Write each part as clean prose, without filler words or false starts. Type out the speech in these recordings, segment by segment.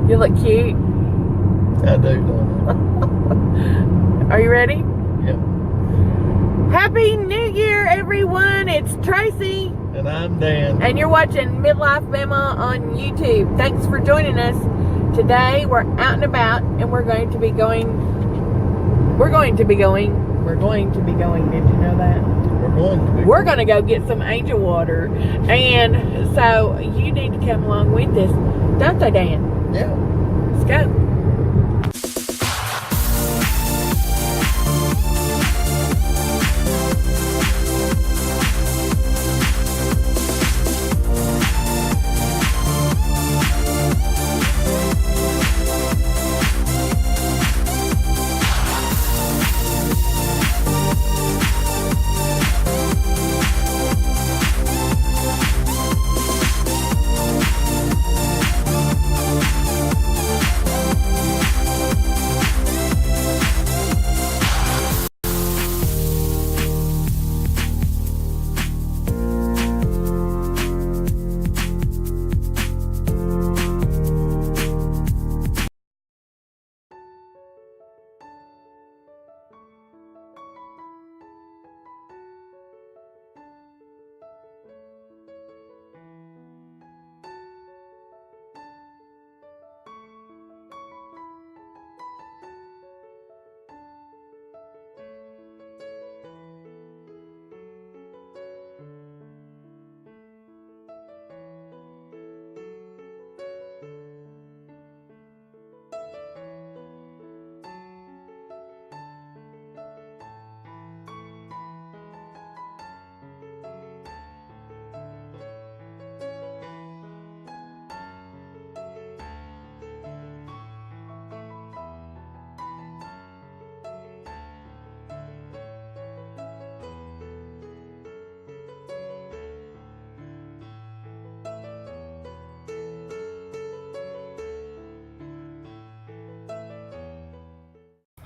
You look cute. I do, don't I? Are you ready? Yep. Happy New Year, everyone. It's Tracy. And I'm Dan. And you're watching Midlife Mamaw on YouTube. Thanks for joining us. Today, we're out and about, and we're going to be going, did you know that? We're going to go get some angel water. And so, you need to come along with us. Don't they, Dan? Yeah. Let's go.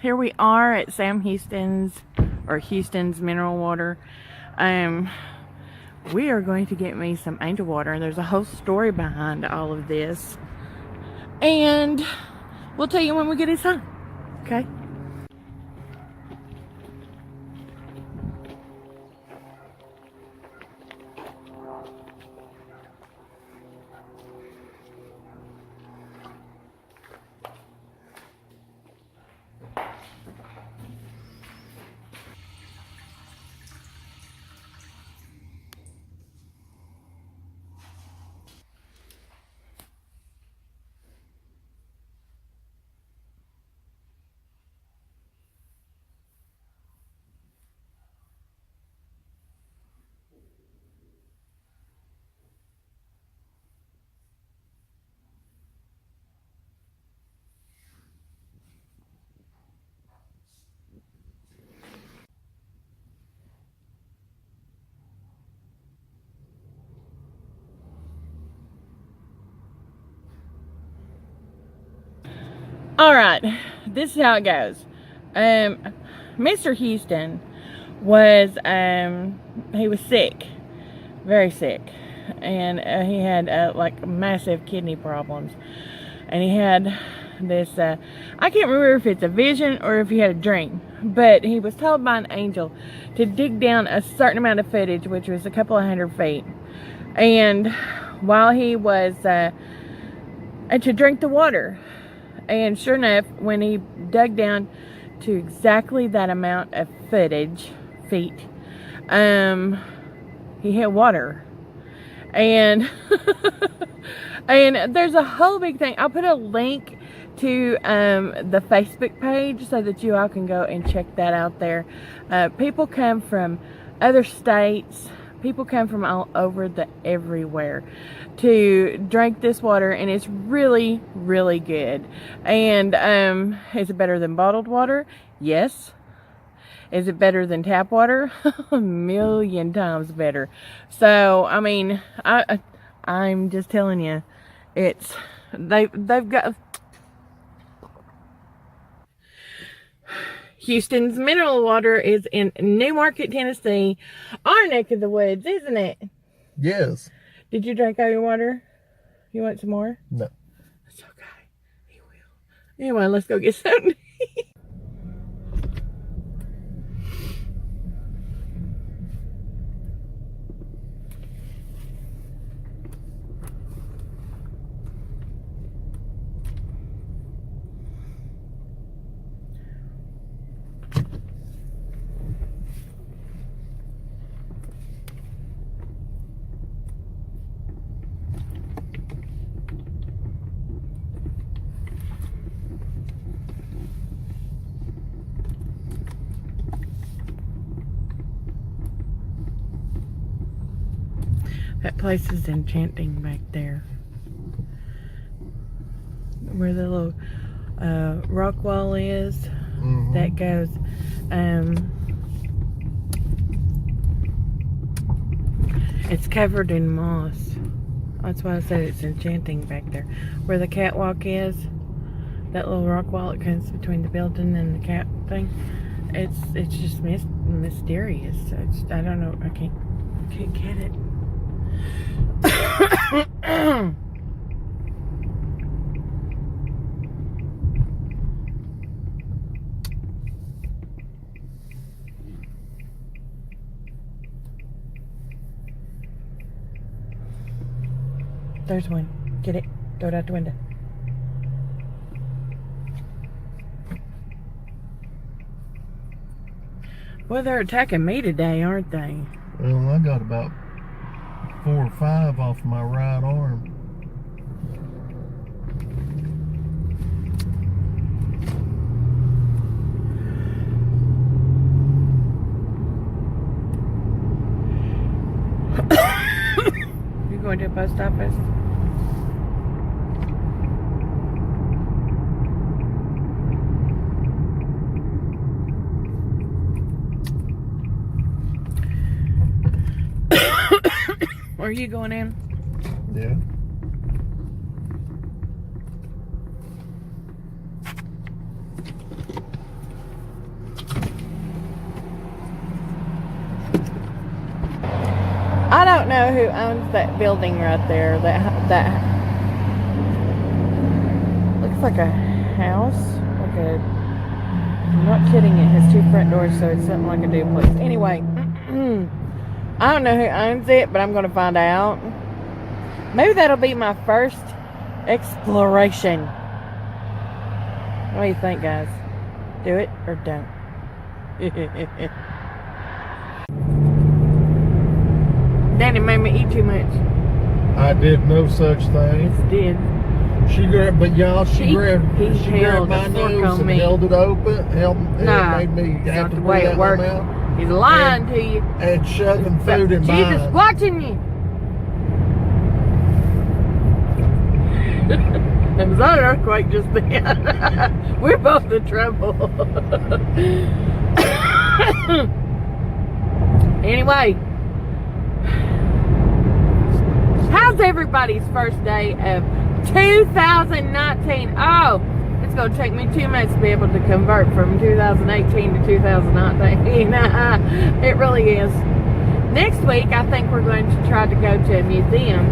Here we are at Sam Houston's mineral water. We are going to get me some angel water, and there's a whole story behind all of this. And we'll tell you when we get inside. Okay? All right, this is how it goes. Mr. Houston was, he was sick, very sick, and he had like massive kidney problems, and he had this, I can't remember if it's a vision or if he had a dream, but he was told by an angel to dig down a certain amount of footage, which was a couple of 100 feet, and while he was, to drink the water. And sure enough, when he dug down to exactly that amount of feet, he hit water. And and there's a whole big thing. I'll put a link to the Facebook page so that you all can go and check that out there. People come from other states. People come from all over everywhere to drink this water, and it's really, really good. And is it better than bottled water? Yes. Is it better than tap water? A million times better. So, I mean, I'm just telling you, they've got Houston's mineral water is in New Market, Tennessee, our neck of the woods, isn't it? Yes. Did you drink all your water? You want some more? No. It's okay. Anyway, let's go get something. That place is enchanting back there. Where the little rock wall is, that goes. It's covered in moss. That's why I said it's enchanting back there. Where the catwalk is, that little rock wall that comes between the building and the cat thing. It's just mysterious. I don't know. I can't get it. There's one. Get it. Throw it out the window. Well, they're attacking me today, aren't they? Well, I got about 4 or 5 off my right arm. You going to the post office? Are you going in? Yeah. I don't know who owns that building right there. That looks like a house. I'm not kidding. It has 2 front doors, so it's something like a duplex. Anyway. I don't know who owns it, but I'm going to find out. Maybe that'll be my first exploration. What do you think, guys? Do it or don't? Daddy made me eat too much. I did no such thing. Yes, did. She grabbed, but y'all, she grabbed held my a fork nose on and me. held it open. It made me That's have not to the way bring it out my works. mouth. He's lying to you. And shoving food in Jesus mine. watching you. There was an earthquake just then. We're both in trouble. Anyway, how's everybody's first day of 2019? Oh, it's going to take me 2 months to be able to convert from 2018 to 2019. It really is. Next week, I think we're going to try to go to a museum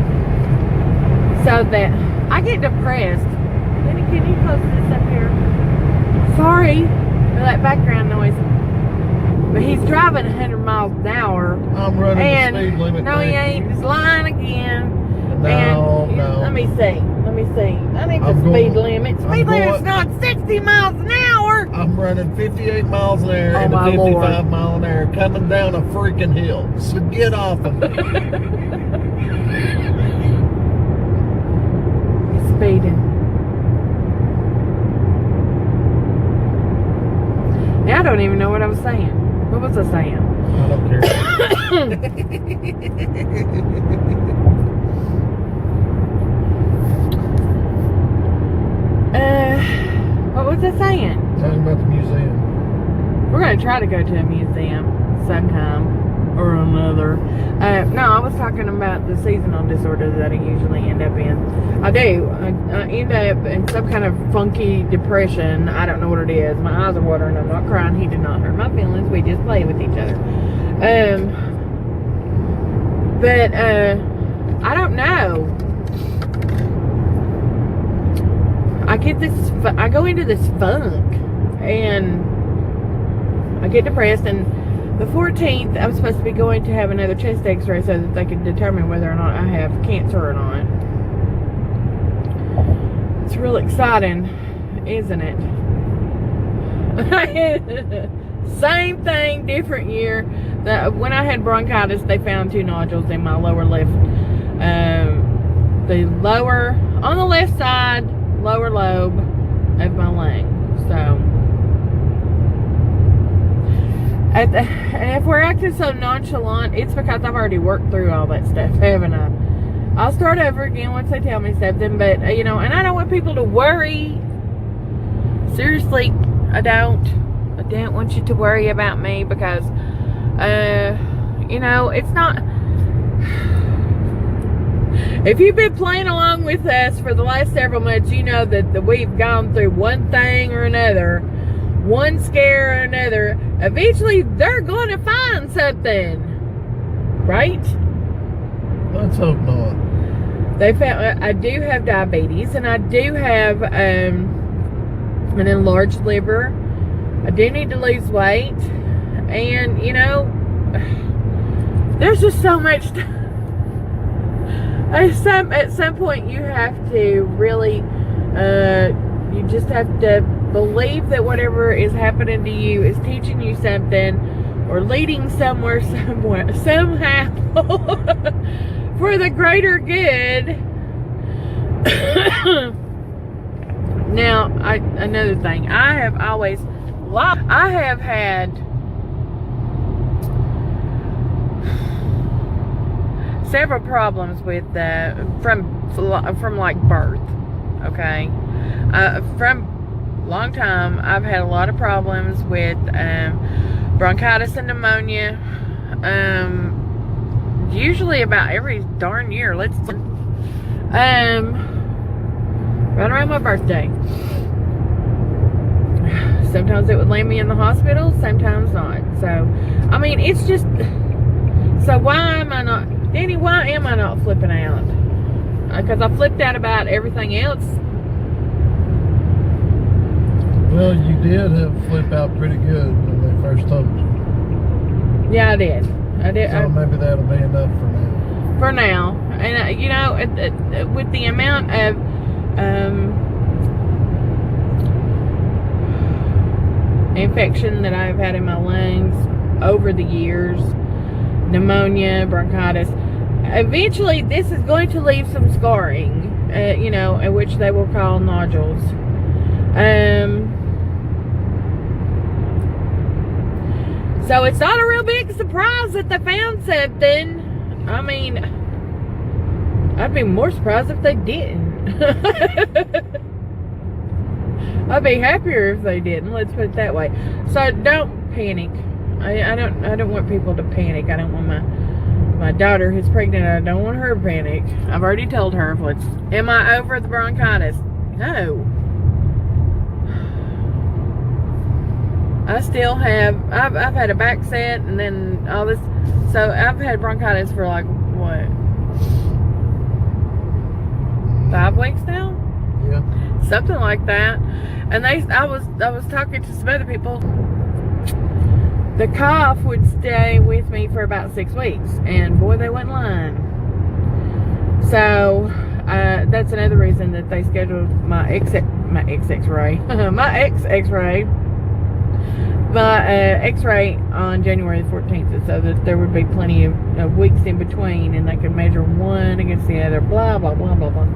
so that I get depressed. Can you close this up here? Sorry for that background noise. But he's driving 100 miles an hour. I'm running the speed limit. No, he ain't. He's lying again. No. Let me see. I need the speed limit. Speed limit's not 60 miles an hour. I'm running 58 miles an hour and a 55 mile an hour coming down a freaking hill. So get off of me. He's speeding. Now I don't even know what I was saying. What was I saying? I don't care. What was I saying? Talking about the museum. We're going to try to go to a museum sometime or another. No, I was talking about the seasonal disorder that I usually end up in. I do. I end up in some kind of funky depression. I don't know what it is. My eyes are watering. I'm not crying. He did not hurt my feelings. We just play with each other. But I don't know. I I go into this funk, and I get depressed, and the 14th, I'm supposed to be going to have another chest x-ray so that they can determine whether or not I have cancer or not. It's real exciting, isn't it? Same thing, different year. When I had bronchitis, they found 2 nodules in my lower left, on the left side, lower lobe of my lung. So, and if we're acting so nonchalant, it's because I've already worked through all that stuff, haven't I? I'll start over again once they tell me something, but, you know, and I don't want people to worry. Seriously, I don't want you to worry about me because, you know, it's not... If you've been playing along with us for the last several months, you know that we've gone through one thing or another, one scare or another. Eventually, they're going to find something, right? Let's hope not. They found I do have diabetes, and I do have an enlarged liver. I do need to lose weight, and you know, there's just so much. At some point, you have to really, you just have to believe that whatever is happening to you is teaching you something, or leading somehow for the greater good. Now, another thing, I have had several problems with from like birth. Okay, from long time, I've had a lot of problems with bronchitis and pneumonia. Usually about every darn year. Right around my birthday. Sometimes it would land me in the hospital, sometimes not. So, I mean, it's just... So why am I not... Danny, why am I not flipping out? Because I flipped out about everything else. Well, you did have flip out pretty good when they first told you. Yeah, I did. So maybe that'll be enough for now. For now. And, you know, with the amount of... infection that I've had in my lungs over the years, pneumonia, bronchitis, eventually this is going to leave some scarring, you know, which they will call nodules. So it's not a real big surprise that they found something. I mean, I'd be more surprised if they didn't. I'd be happier if they didn't. Let's put it that way. So don't panic. I don't want people to panic. I don't want my daughter who's pregnant. I don't want her to panic. I've already told her. Am I over the bronchitis? No. I still have. I've had a back set and then all this. So I've had bronchitis for like what? 5 weeks now. Yeah. Something like that. And I was talking to some other people. The cough would stay with me for about 6 weeks, and boy, they wasn't lying. So that's another reason that they scheduled my X-ray, my X-ray on January the 14th, so that there would be plenty of weeks in between, and they could measure one against the other. Blah blah blah blah blah.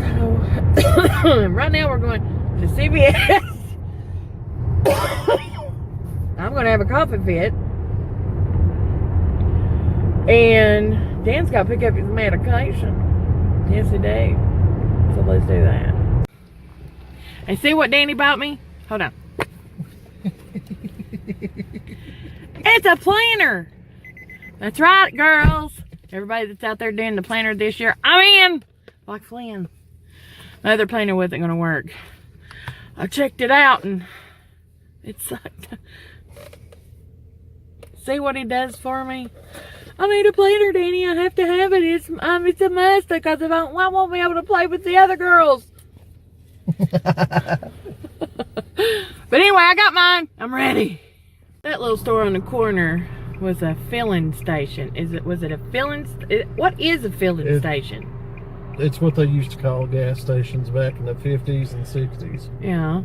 So right now we're going to CVS. I'm going to have a coughing fit. And Dan's got to pick up his medication. Yes, he does. So let's do that. And see what Danny bought me? Hold on. It's a planner. That's right, girls. Everybody that's out there doing the planner this year, I'm in. Like Flynn. My other planner wasn't going to work. I checked it out and it sucked. See what he does for me? I need a planner, Danny. I have to have it. It's a must because I won't be able to play with the other girls. But anyway, I got mine. I'm ready. That little store on the corner was a filling station. Was it a filling? What is a filling station? It's what they used to call gas stations back in the 50s and 60s. Yeah.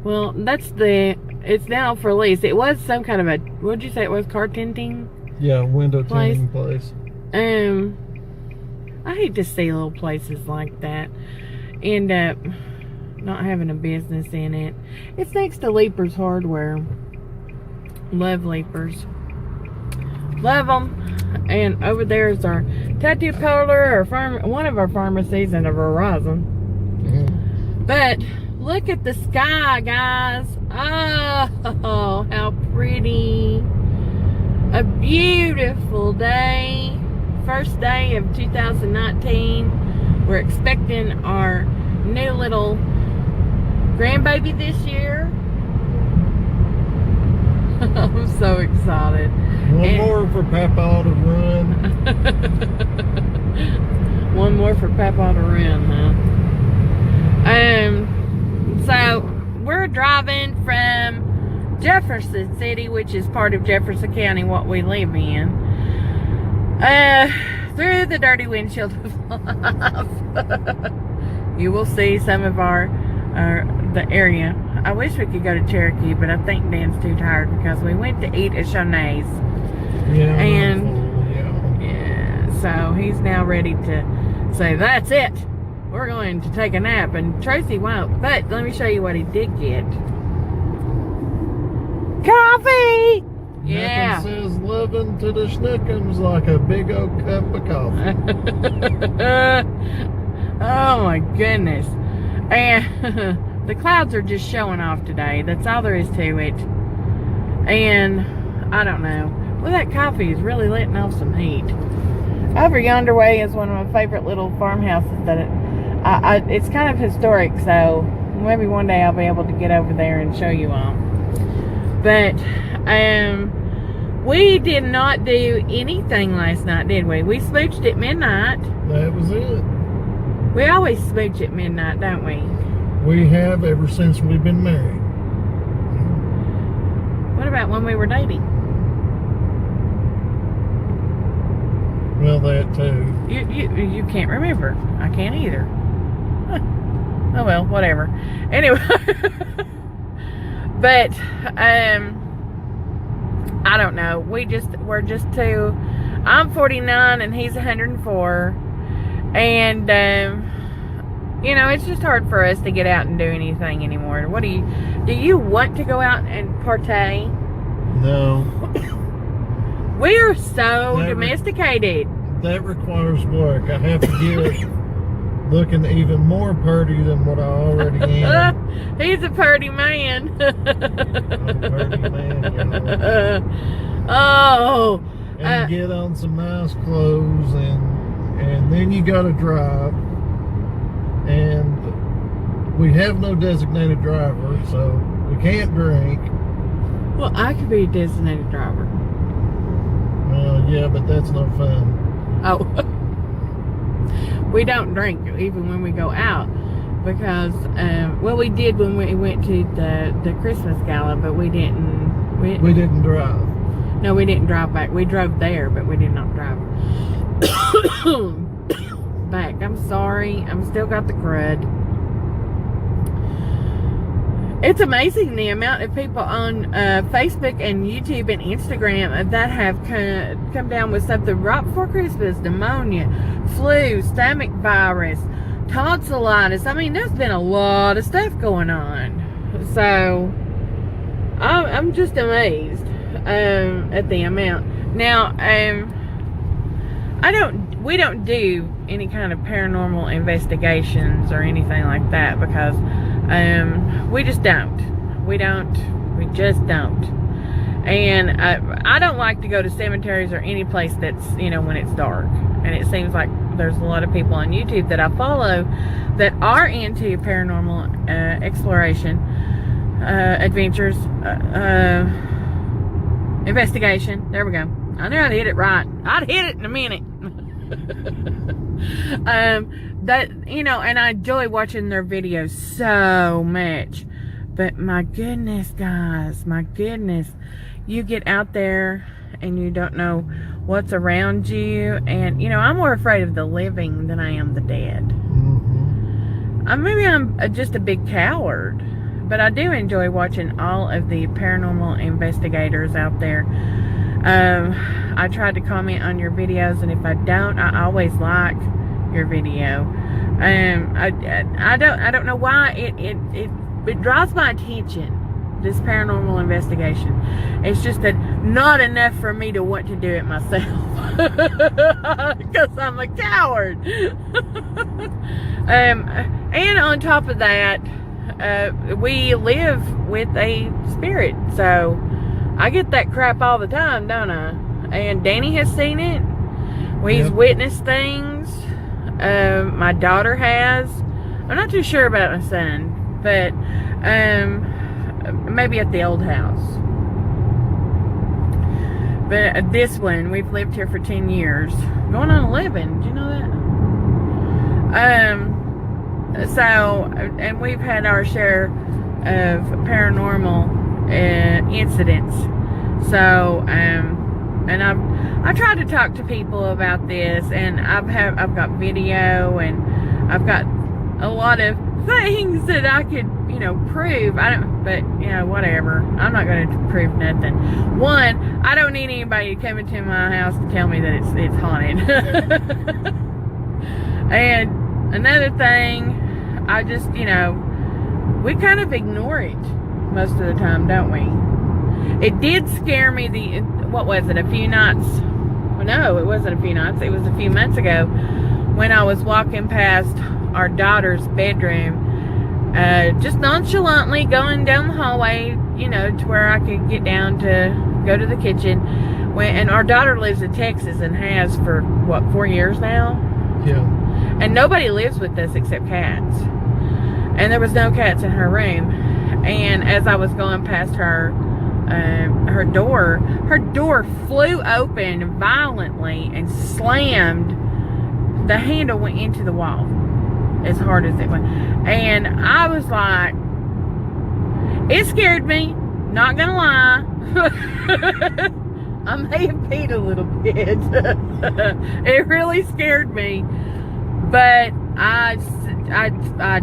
Well, it's now for lease. It was some kind of a, what did you say it was, car tinting? Yeah, window tinting place. I hate to see little places like that end up not having a business in it. It's next to Leapers Hardware. Love Leapers. Love them. And over there is our tattoo parlor, one of our pharmacies, and a Verizon. Mm-hmm. But look at the sky, guys. Oh, how pretty. A beautiful day. First day of 2019. We're expecting our new little grandbaby this year. I'm so excited. One more for Papa to run. One more for Papa to run, huh? So we're driving from Jefferson City, which is part of Jefferson County, what we live in, through the dirty windshield of life. You will see some of the area. I wish we could go to Cherokee, but I think Dan's too tired because we went to eat at Shonay's. Yeah. And yeah, so he's now ready to say, that's it. We're going to take a nap, and Tracy won't. But let me show you what he did get. Coffee! Yeah. Nothing says loving to the schnookums like a big old cup of coffee. Oh my goodness. And the clouds are just showing off today. That's all there is to it. And I don't know. Well, that coffee is really letting off some heat. Over yonder way is one of my favorite little farmhouses that it's kind of historic, so maybe one day I'll be able to get over there and show you all. But we did not do anything last night, did we? We smooched at midnight. That was it. We always smooch at midnight, don't we? We have ever since we've been married. What about when we were dating? Well, that too. You can't remember. I can't either. Huh. Oh well, whatever. Anyway. But I don't know. We're just too. I'm 49 and he's 104, and you know, it's just hard for us to get out and do anything anymore. Do you want to go out and partay? No. We are so domesticated. That requires work. I have to get looking even more purty than what I already am. He's a purty man. I'm a purty man, y'all. Oh. And get on some nice clothes, and then you gotta drive. And we have no designated driver, so we can't drink. Well, I could be a designated driver. Well, yeah, but that's no fun. Oh. We don't drink even when we go out because, well, we did when we went to the Christmas gala, but we didn't. We didn't drive. No, we didn't drive back. We drove there, but we did not drive back. I'm sorry. I'm still got the crud. It's amazing the amount of people on Facebook and YouTube and Instagram that have come down with something right before Christmas. Pneumonia, flu, stomach virus, tonsillitis. I mean, there's been a lot of stuff going on. So, I'm just amazed at the amount. Now, we don't do any kind of paranormal investigations or anything like that because we just don't. We just don't. And I don't like to go to cemeteries or any place that's, when it's dark. And it seems like there's a lot of people on YouTube that I follow that are into paranormal exploration, adventures, investigation. There we go. I knew I'd hit it right. I'd hit it in a minute. that, you know, and I enjoy watching their videos so much. But my goodness, guys, my goodness, you get out there and you don't know what's around you. And, you know, I'm more afraid of the living than I am the dead. Maybe I'm just a big coward, but I do enjoy watching all of the paranormal investigators out there. I tried to comment on your videos, and if I don't, I always like your video. I don't know why it draws my attention, this paranormal investigation. It's just that not enough for me to want to do it myself, because I'm a coward. And on top of that, we live with a spirit, so I get that crap all the time, don't I? And Danny has seen it. We've witnessed things. My daughter has. I'm not too sure about my son, but maybe at the old house. But this one, we've lived here for 10 years, going on 11. Did you know that? So, and we've had our share of paranormal incidents. So, and I tried to talk to people about this, and I've got video, and I've got a lot of things that I could, you know, prove. But you know, whatever. I'm not going to prove nothing. One, I don't need anybody to come into my house to tell me that it's haunted. And another thing, I just, you know, we kind of ignore it most of the time, don't we? It did scare me what was it, a few nights? Well, no, it wasn't a few nights. It was a few months ago when I was walking past our daughter's bedroom, just nonchalantly going down the hallway, you know, to where I could get down to go to the kitchen. And our daughter lives in Texas and has for, what, 4 years now? Yeah. And nobody lives with us except cats. And there was no cats in her room. And as I was going past her door flew open violently and slammed. The handle went into the wall as hard as it went. And I was like, it scared me, not gonna lie. I may have peed a little bit. It really scared me. But I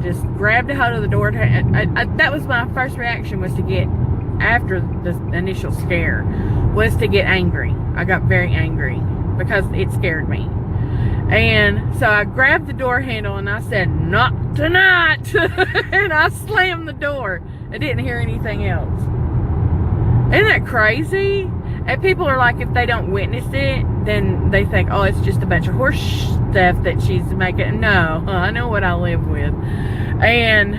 just grabbed a hold of the door. That was my first reaction, was to get, after the initial scare, was to get angry. I got very angry because it scared me. And so I grabbed the door handle and I said, "Not tonight." And I slammed the door. I didn't hear anything else. Isn't that crazy? And people are like, if they don't witness it, then they think, oh, it's just a bunch of horse stuff that she's making. No, I know what I live with. And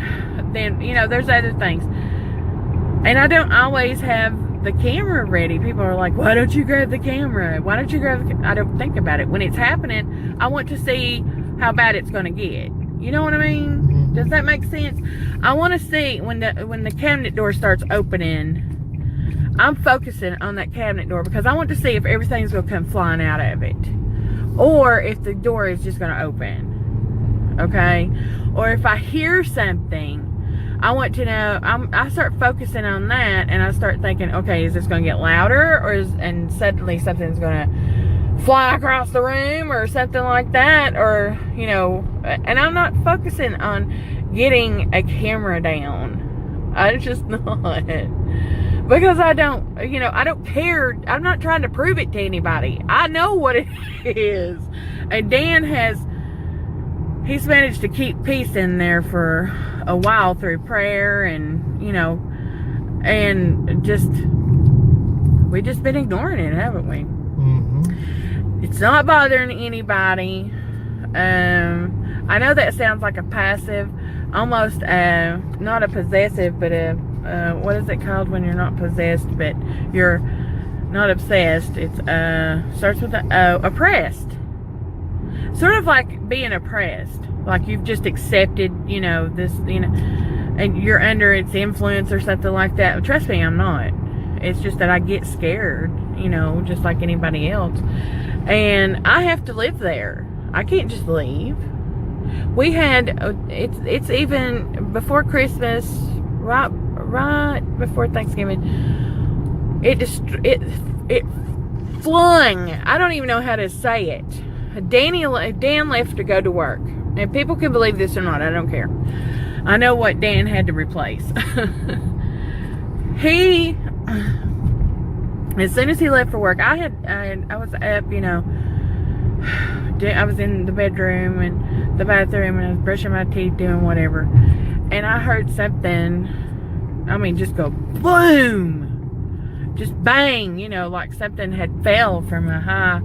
then, you know, there's other things. And I don't always have the camera ready. People are like, why don't you grab the camera? Why don't you grab the I don't think about it. When it's happening, I want to see how bad it's going to get. You know what I mean? Does that make sense? I want to see when the cabinet door starts opening. I'm focusing on that cabinet door because I want to see if everything's going to come flying out of it, or if the door is just going to open. Okay? Or if I hear something, I want to know. I start focusing on that, and I start thinking, okay, is this going to get louder, and suddenly something's going to fly across the room or something like that, or, you know, and I'm not focusing on getting a camera down. I'm just not. Because I don't, you know, I don't care. I'm not trying to prove it to anybody. I know what it is. And Dan he's managed to keep peace in there for a while through prayer and, you know, and we've just been ignoring it, haven't we? It's not bothering anybody. I know that sounds like a passive, almost not a possessive, but what is it called when you're not possessed, but you're not obsessed? It's starts with oppressed. Sort of like being oppressed, like you've just accepted, you know, this, you know, and you're under its influence or something like that. Trust me, I'm not. It's just that I get scared, you know, just like anybody else, and I have to live there. I can't just leave. We had, it's even before Christmas, right before Thanksgiving, it flung, I don't even know how to say it. Dan left to go to work. And people can believe this or not, I don't care. I know what Dan had to replace. As soon as he left for work, I was up, you know, I was in the bedroom and the bathroom, and I was brushing my teeth, doing whatever, and I heard something, I mean, just go boom, just bang, you know, like something had fell from a high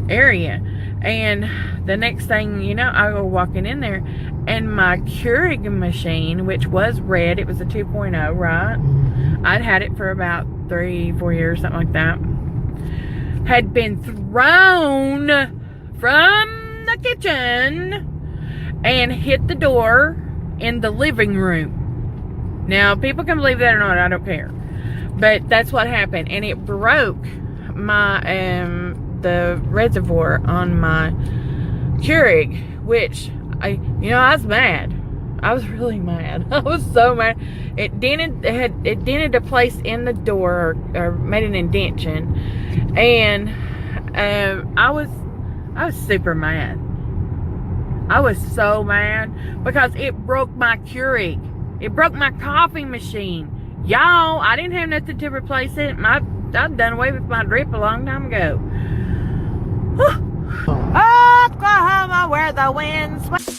area. And the next thing you know, I go walking in there, and my Keurig machine, which was red, it was a 2.0, right? I'd had it for about 3-4 years, something like that, had been thrown from the kitchen and hit the door in the living room. Now, people can believe that or not, I don't care. But that's what happened. And it broke my, the reservoir on my Keurig, which, I was mad. I was really mad. I was so mad. It dented a place in the door, or made an indentation, and I was super mad. I was so mad because it broke my Keurig. It broke my coffee machine. Y'all, I didn't have nothing to replace it. I'd done away with my drip a long time ago. Oklahoma, where the wind sways.